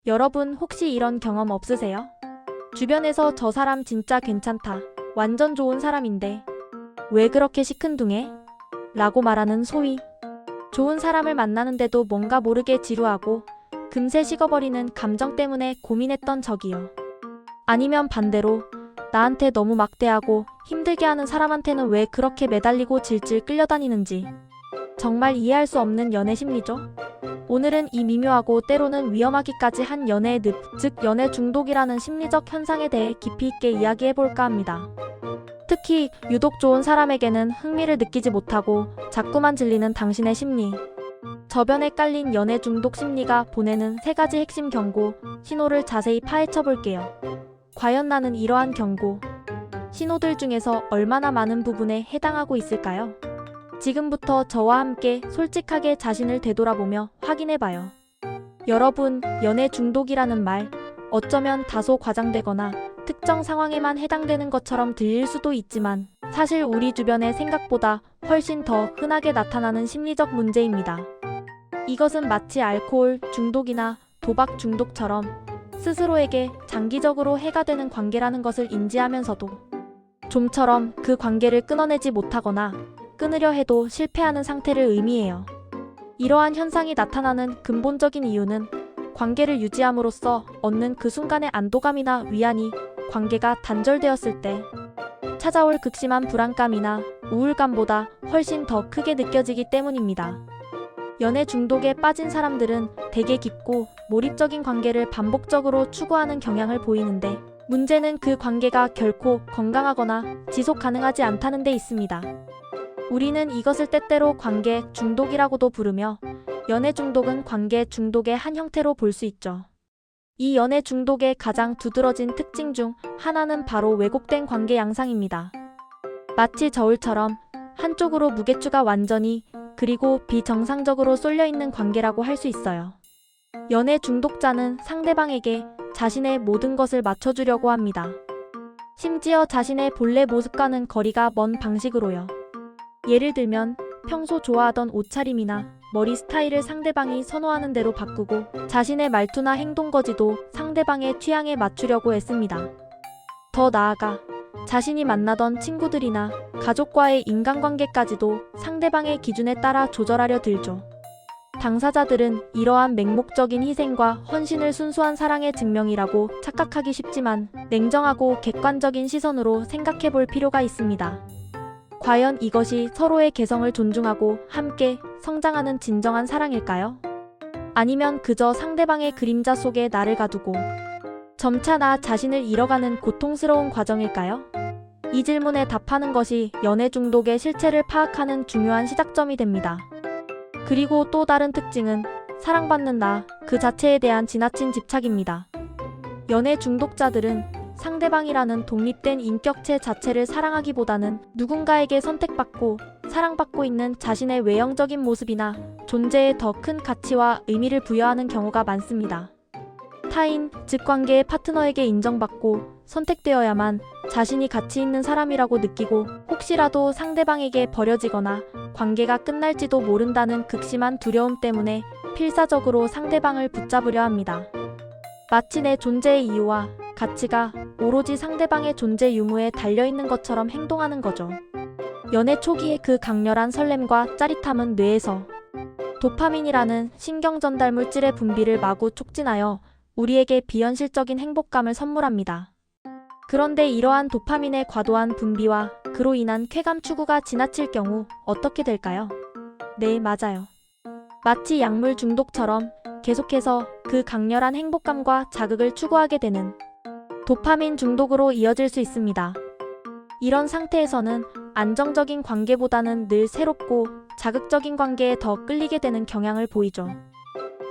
여러분 혹시 이런 경험 없으세요? 주변에서 저 사람 진짜 괜찮다. 완전 좋은 사람인데 왜 그렇게 시큰둥해? 라고 말하는 소위 좋은 사람을 만나는데도 뭔가 모르게 지루하고 금세 식어버리는 감정 때문에 고민했던 적이요. 아니면 반대로 나한테 너무 막대하고 힘들게 하는 사람한테는 왜 그렇게 매달리고 질질 끌려다니는지 정말 이해할 수 없는 연애 심리죠? 오늘은 이 미묘하고 때로는 위험하기까지 한 연애의 늪, 즉 연애 중독이라는 심리적 현상에 대해 깊이 있게 이야기해볼까 합니다. 특히 유독 좋은 사람에게는 흥미를 느끼지 못하고 자꾸만 질리는 당신의 심리. 저변에 깔린 연애 중독 심리가 보내는 3가지 핵심 경고, 신호를 자세히 파헤쳐 볼게요. 과연 나는 이러한 경고, 신호들 중에서 얼마나 많은 부분에 해당하고 있을까요? 지금부터 저와 함께 솔직하게 자신을 되돌아보며 확인해봐요. 여러분, 연애 중독이라는 말, 어쩌면 다소 과장되거나 특정 상황에만 해당되는 것처럼 들릴 수도 있지만 사실 우리 주변의 생각보다 훨씬 더 흔하게 나타나는 심리적 문제입니다. 이것은 마치 알코올 중독이나 도박 중독처럼 스스로에게 장기적으로 해가 되는 관계라는 것을 인지하면서도 좀처럼 그 관계를 끊어내지 못하거나 끊으려 해도 실패하는 상태를 의미해요. 이러한 현상이 나타나는 근본적인 이유는 관계를 유지함으로써 얻는 그 순간의 안도감이나 위안이 관계가 단절되었을 때 찾아올 극심한 불안감이나 우울감보다 훨씬 더 크게 느껴지기 때문입니다. 연애 중독에 빠진 사람들은 되게 깊고 몰입적인 관계를 반복적으로 추구하는 경향을 보이는데 문제는 그 관계가 결코 건강하거나 지속 가능하지 않다는 데 있습니다. 우리는 이것을 때때로 관계 중독이라고도 부르며 연애 중독은 관계 중독의 한 형태로 볼 수 있죠. 이 연애 중독의 가장 두드러진 특징 중 하나는 바로 왜곡된 관계 양상입니다. 마치 저울처럼 한쪽으로 무게추가 완전히 그리고 비정상적으로 쏠려있는 관계라고 할 수 있어요. 연애 중독자는 상대방에게 자신의 모든 것을 맞춰주려고 합니다. 심지어 자신의 본래 모습과는 거리가 먼 방식으로요. 예를 들면 평소 좋아하던 옷차림이나 머리 스타일을 상대방이 선호하는 대로 바꾸고 자신의 말투나 행동거지도 상대방의 취향에 맞추려고 애씁니다. 더 나아가 자신이 만나던 친구들이나 가족과의 인간관계까지도 상대방의 기준에 따라 조절하려 들죠. 당사자들은 이러한 맹목적인 희생과 헌신을 순수한 사랑의 증명이라고 착각하기 쉽지만 냉정하고 객관적인 시선으로 생각해 볼 필요가 있습니다. 과연 이것이 서로의 개성을 존중하고 함께 성장하는 진정한 사랑일까요? 아니면 그저 상대방의 그림자 속에 나를 가두고 점차 나 자신을 잃어가는 고통스러운 과정일까요? 이 질문에 답하는 것이 연애 중독의 실체를 파악하는 중요한 시작점이 됩니다. 그리고 또 다른 특징은 사랑받는 나 그 자체에 대한 지나친 집착입니다. 연애 중독자들은 상대방이라는 독립된 인격체 자체를 사랑하기보다는 누군가에게 선택받고 사랑받고 있는 자신의 외형적인 모습이나 존재에 더 큰 가치와 의미를 부여하는 경우가 많습니다. 타인, 즉 관계의 파트너에게 인정받고 선택되어야만 자신이 가치 있는 사람이라고 느끼고 혹시라도 상대방에게 버려지거나 관계가 끝날지도 모른다는 극심한 두려움 때문에 필사적으로 상대방을 붙잡으려 합니다. 마치 내 존재의 이유와 가치가 오로지 상대방의 존재 유무에 달려있는 것처럼 행동하는 거죠. 연애 초기의 그 강렬한 설렘과 짜릿함은 뇌에서 도파민이라는 신경전달 물질의 분비를 마구 촉진하여 우리에게 비현실적인 행복감을 선물합니다. 그런데 이러한 도파민의 과도한 분비와 그로 인한 쾌감 추구가 지나칠 경우 어떻게 될까요? 네, 맞아요. 마치 약물 중독처럼 계속해서 그 강렬한 행복감과 자극을 추구하게 되는 도파민 중독으로 이어질 수 있습니다. 이런 상태에서는 안정적인 관계보다는 늘 새롭고 자극적인 관계에 더 끌리게 되는 경향을 보이죠.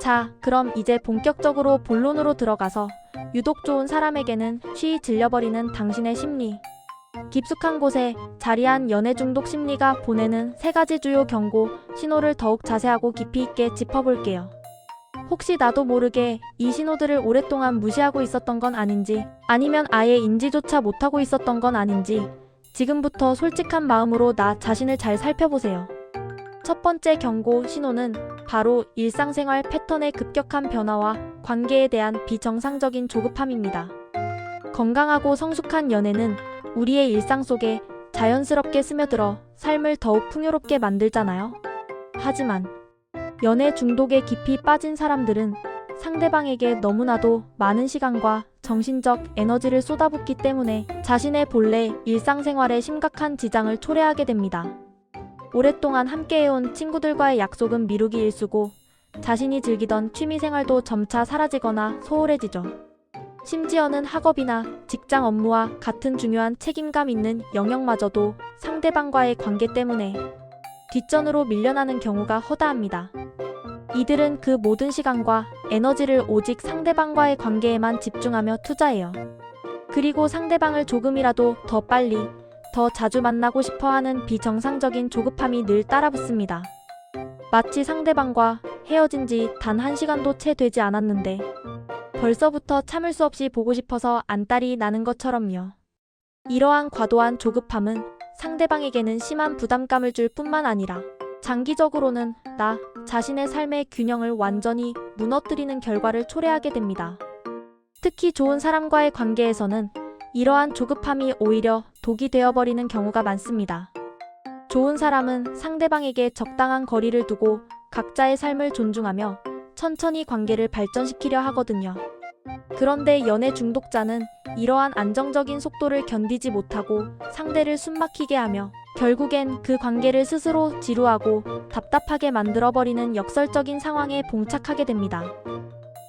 자, 그럼 이제 본격적으로 본론으로 들어가서 유독 좋은 사람에게는 쉬이 질려버리는 당신의 심리, 깊숙한 곳에 자리한 연애 중독 심리가 보내는 3가지 주요 경고, 신호를 더욱 자세하고 깊이 있게 짚어볼게요. 혹시 나도 모르게 이 신호들을 오랫동안 무시하고 있었던 건 아닌지, 아니면 아예 인지조차 못하고 있었던 건 아닌지 지금부터 솔직한 마음으로 나 자신을 잘 살펴보세요. 첫 번째 경고 신호는 바로 일상생활 패턴의 급격한 변화와 관계에 대한 비정상적인 조급함입니다. 건강하고 성숙한 연애는 우리의 일상 속에 자연스럽게 스며들어 삶을 더욱 풍요롭게 만들잖아요. 하지만 연애 중독에 깊이 빠진 사람들은 상대방에게 너무나도 많은 시간과 정신적 에너지를 쏟아붓기 때문에 자신의 본래 일상생활에 심각한 지장을 초래하게 됩니다. 오랫동안 함께해온 친구들과의 약속은 미루기 일쑤고 자신이 즐기던 취미생활도 점차 사라지거나 소홀해지죠. 심지어는 학업이나 직장 업무와 같은 중요한 책임감 있는 영역마저도 상대방과의 관계 때문에 뒷전으로 밀려나는 경우가 허다합니다. 이들은 그 모든 시간과 에너지를 오직 상대방과의 관계에만 집중하며 투자해요. 그리고 상대방을 조금이라도 더 빨리, 더 자주 만나고 싶어 하는 비정상적인 조급함이 늘 따라붙습니다. 마치 상대방과 헤어진 지 단 1시간도 채 되지 않았는데 벌써부터 참을 수 없이 보고 싶어서 안달이 나는 것처럼요. 이러한 과도한 조급함은 상대방에게는 심한 부담감을 줄 뿐만 아니라 장기적으로는 나 자신의 삶의 균형을 완전히 무너뜨리는 결과를 초래하게 됩니다. 특히 좋은 사람과의 관계에서는 이러한 조급함이 오히려 독이 되어버리는 경우가 많습니다. 좋은 사람은 상대방에게 적당한 거리를 두고 각자의 삶을 존중하며 천천히 관계를 발전시키려 하거든요. 그런데 연애 중독자는 이러한 안정적인 속도를 견디지 못하고 상대를 숨막히게 하며 결국엔 그 관계를 스스로 지루하고 답답하게 만들어버리는 역설적인 상황에 봉착하게 됩니다.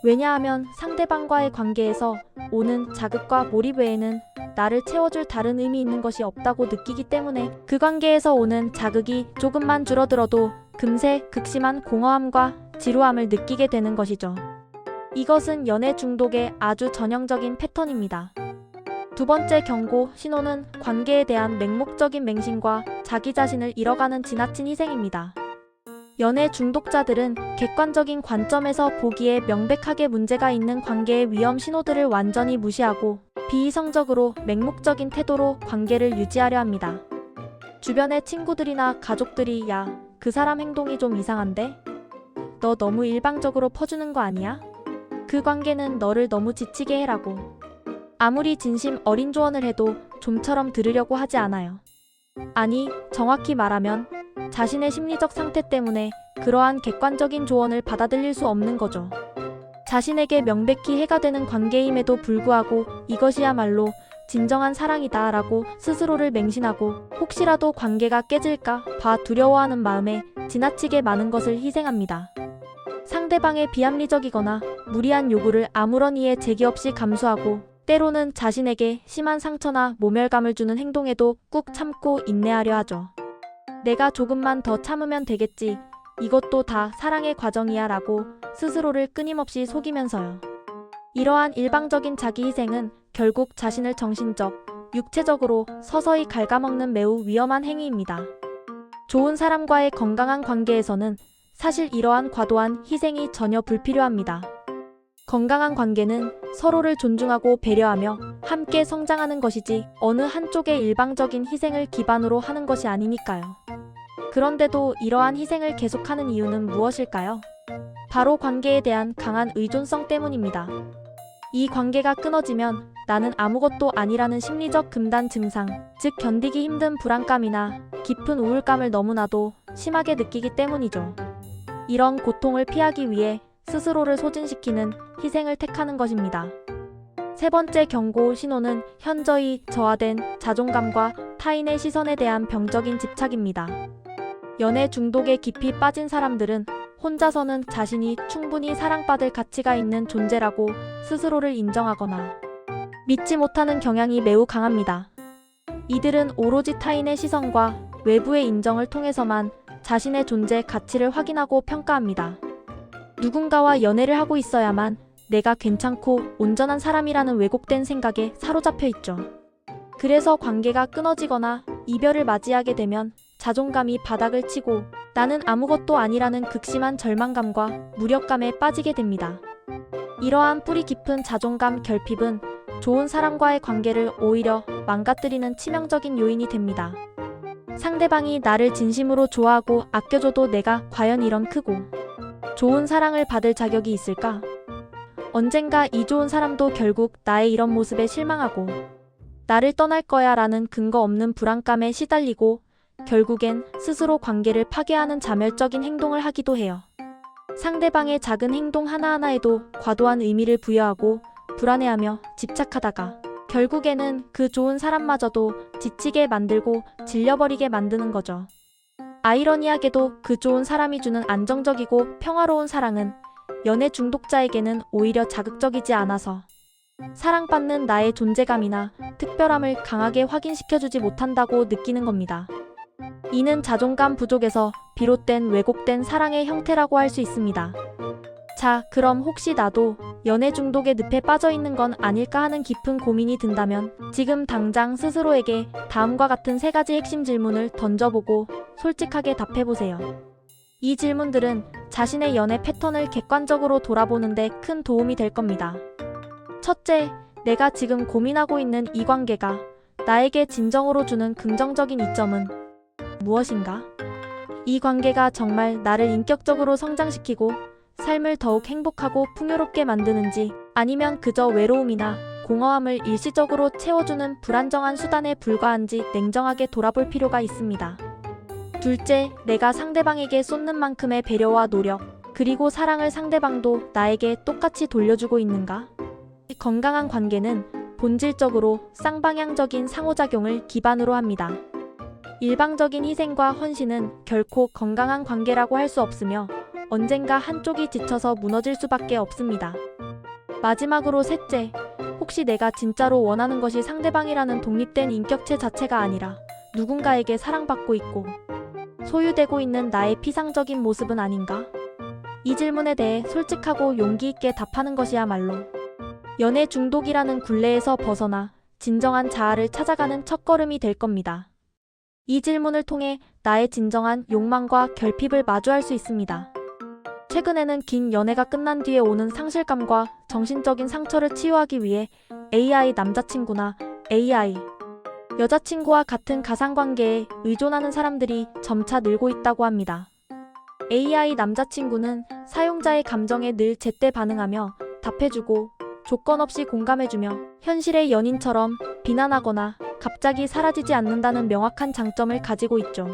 왜냐하면 상대방과의 관계에서 오는 자극과 몰입 외에는 나를 채워줄 다른 의미 있는 것이 없다고 느끼기 때문에 그 관계에서 오는 자극이 조금만 줄어들어도 금세 극심한 공허함과 지루함을 느끼게 되는 것이죠. 이것은 연애 중독의 아주 전형적인 패턴입니다. 두 번째 경고 신호는 관계에 대한 맹목적인 맹신과 자기 자신을 잃어가는 지나친 희생입니다. 연애 중독자들은 객관적인 관점에서 보기에 명백하게 문제가 있는 관계의 위험 신호들을 완전히 무시하고 비이성적으로 맹목적인 태도로 관계를 유지하려 합니다. 주변의 친구들이나 가족들이 야, 그 사람 행동이 좀 이상한데? 너 너무 일방적으로 퍼주는 거 아니야? 그 관계는 너를 너무 지치게 해라고. 아무리 진심 어린 조언을 해도 좀처럼 들으려고 하지 않아요. 아니, 정확히 말하면 자신의 심리적 상태 때문에 그러한 객관적인 조언을 받아들일 수 없는 거죠. 자신에게 명백히 해가 되는 관계임에도 불구하고 이것이야말로 진정한 사랑이다 라고 스스로를 맹신하고 혹시라도 관계가 깨질까 봐 두려워하는 마음에 지나치게 많은 것을 희생합니다. 상대방의 비합리적이거나 무리한 요구를 아무런 이해 제기 없이 감수하고 때로는 자신에게 심한 상처나 모멸감을 주는 행동에도 꾹 참고 인내하려 하죠. 내가 조금만 더 참으면 되겠지. 이것도 다 사랑의 과정이야 라고 스스로를 끊임없이 속이면서요. 이러한 일방적인 자기 희생은 결국 자신을 정신적, 육체적으로 서서히 갉아먹는 매우 위험한 행위입니다. 좋은 사람과의 건강한 관계에서는 사실 이러한 과도한 희생이 전혀 불필요합니다. 건강한 관계는 서로를 존중하고 배려하며 함께 성장하는 것이지 어느 한쪽의 일방적인 희생을 기반으로 하는 것이 아니니까요. 그런데도 이러한 희생을 계속하는 이유는 무엇일까요? 바로 관계에 대한 강한 의존성 때문입니다. 이 관계가 끊어지면 나는 아무것도 아니라는 심리적 금단 증상, 즉 견디기 힘든 불안감이나 깊은 우울감을 너무나도 심하게 느끼기 때문이죠. 이런 고통을 피하기 위해 스스로를 소진시키는 희생을 택하는 것입니다. 세 번째 경고 신호는 현저히 저하된 자존감과 타인의 시선에 대한 병적인 집착입니다. 연애 중독에 깊이 빠진 사람들은 혼자서는 자신이 충분히 사랑받을 가치가 있는 존재라고 스스로를 인정하거나 믿지 못하는 경향이 매우 강합니다. 이들은 오로지 타인의 시선과 외부의 인정을 통해서만 자신의 존재 가치를 확인하고 평가합니다. 누군가와 연애를 하고 있어야만 내가 괜찮고 온전한 사람이라는 왜곡된 생각에 사로잡혀 있죠. 그래서 관계가 끊어지거나 이별을 맞이하게 되면 자존감이 바닥을 치고 나는 아무것도 아니라는 극심한 절망감과 무력감에 빠지게 됩니다. 이러한 뿌리 깊은 자존감 결핍은 좋은 사람과의 관계를 오히려 망가뜨리는 치명적인 요인이 됩니다. 상대방이 나를 진심으로 좋아하고 아껴줘도 내가 과연 이런 크고 좋은 사랑을 받을 자격이 있을까? 언젠가 이 좋은 사람도 결국 나의 이런 모습에 실망하고 나를 떠날 거야 라는 근거 없는 불안감에 시달리고 결국엔 스스로 관계를 파괴하는 자멸적인 행동을 하기도 해요. 상대방의 작은 행동 하나하나에도 과도한 의미를 부여하고 불안해하며 집착하다가 결국에는 그 좋은 사람마저도 지치게 만들고 질려버리게 만드는 거죠. 아이러니하게도 그 좋은 사람이 주는 안정적이고 평화로운 사랑은 연애 중독자에게는 오히려 자극적이지 않아서 사랑받는 나의 존재감이나 특별함을 강하게 확인시켜주지 못한다고 느끼는 겁니다. 이는 자존감 부족에서 비롯된 왜곡된 사랑의 형태라고 할 수 있습니다. 자, 그럼 혹시 나도 연애 중독의 늪에 빠져 있는 건 아닐까 하는 깊은 고민이 든다면 지금 당장 스스로에게 다음과 같은 3가지 핵심 질문을 던져보고 솔직하게 답해보세요. 이 질문들은 자신의 연애 패턴을 객관적으로 돌아보는데 큰 도움이 될 겁니다. 첫째, 내가 지금 고민하고 있는 이 관계가 나에게 진정으로 주는 긍정적인 이점은 무엇인가? 이 관계가 정말 나를 인격적으로 성장시키고 삶을 더욱 행복하고 풍요롭게 만드는지 아니면 그저 외로움이나 공허함을 일시적으로 채워주는 불안정한 수단에 불과한지 냉정하게 돌아볼 필요가 있습니다. 둘째, 내가 상대방에게 쏟는 만큼의 배려와 노력, 그리고 사랑을 상대방도 나에게 똑같이 돌려주고 있는가? 건강한 관계는 본질적으로 쌍방향적인 상호작용을 기반으로 합니다. 일방적인 희생과 헌신은 결코 건강한 관계라고 할 수 없으며 언젠가 한쪽이 지쳐서 무너질 수밖에 없습니다. 마지막으로 셋째, 혹시 내가 진짜로 원하는 것이 상대방이라는 독립된 인격체 자체가 아니라 누군가에게 사랑받고 있고 소유되고 있는 나의 피상적인 모습은 아닌가? 이 질문에 대해 솔직하고 용기 있게 답하는 것이야말로 연애 중독이라는 굴레에서 벗어나 진정한 자아를 찾아가는 첫걸음이 될 겁니다. 이 질문을 통해 나의 진정한 욕망과 결핍을 마주할 수 있습니다. 최근에는 긴 연애가 끝난 뒤에 오는 상실감과 정신적인 상처를 치유하기 위해 AI 남자친구나 AI 여자친구와 같은 가상관계에 의존하는 사람들이 점차 늘고 있다고 합니다. AI 남자친구는 사용자의 감정에 늘 제때 반응하며 답해주고 조건 없이 공감해주며 현실의 연인처럼 비난하거나 갑자기 사라지지 않는다는 명확한 장점을 가지고 있죠.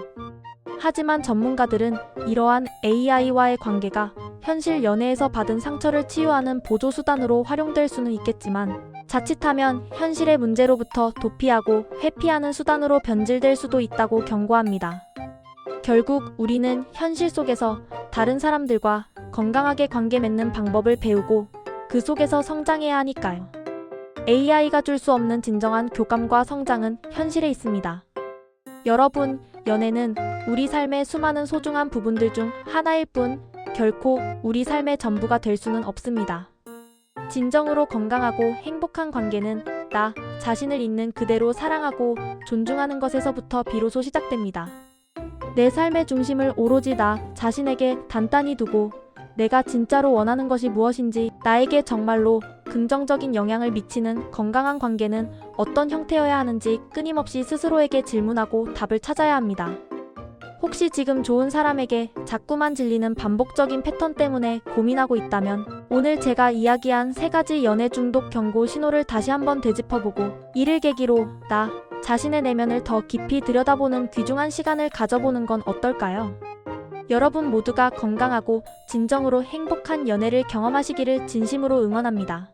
하지만 전문가들은 이러한 AI와의 관계가 현실 연애에서 받은 상처를 치유하는 보조수단으로 활용될 수는 있겠지만 자칫하면 현실의 문제로부터 도피하고 회피하는 수단으로 변질될 수도 있다고 경고합니다. 결국 우리는 현실 속에서 다른 사람들과 건강하게 관계 맺는 방법을 배우고 그 속에서 성장해야 하니까요. AI가 줄 수 없는 진정한 교감과 성장은 현실에 있습니다. 여러분, 연애는 우리 삶의 수많은 소중한 부분들 중 하나일 뿐 결코 우리 삶의 전부가 될 수는 없습니다. 진정으로 건강하고 행복한 관계는 나 자신을 있는 그대로 사랑하고 존중하는 것에서부터 비로소 시작됩니다. 내 삶의 중심을 오로지 나 자신에게 단단히 두고 내가 진짜로 원하는 것이 무엇인지, 나에게 정말로 긍정적인 영향을 미치는 건강한 관계는 어떤 형태여야 하는지 끊임없이 스스로에게 질문하고 답을 찾아야 합니다. 혹시 지금 좋은 사람에게 자꾸만 질리는 반복적인 패턴 때문에 고민하고 있다면 오늘 제가 이야기한 3가지 연애 중독 경고 신호를 다시 한번 되짚어보고 이를 계기로 나 자신의 내면을 더 깊이 들여다보는 귀중한 시간을 가져보는 건 어떨까요? 여러분 모두가 건강하고 진정으로 행복한 연애를 경험하시기를 진심으로 응원합니다.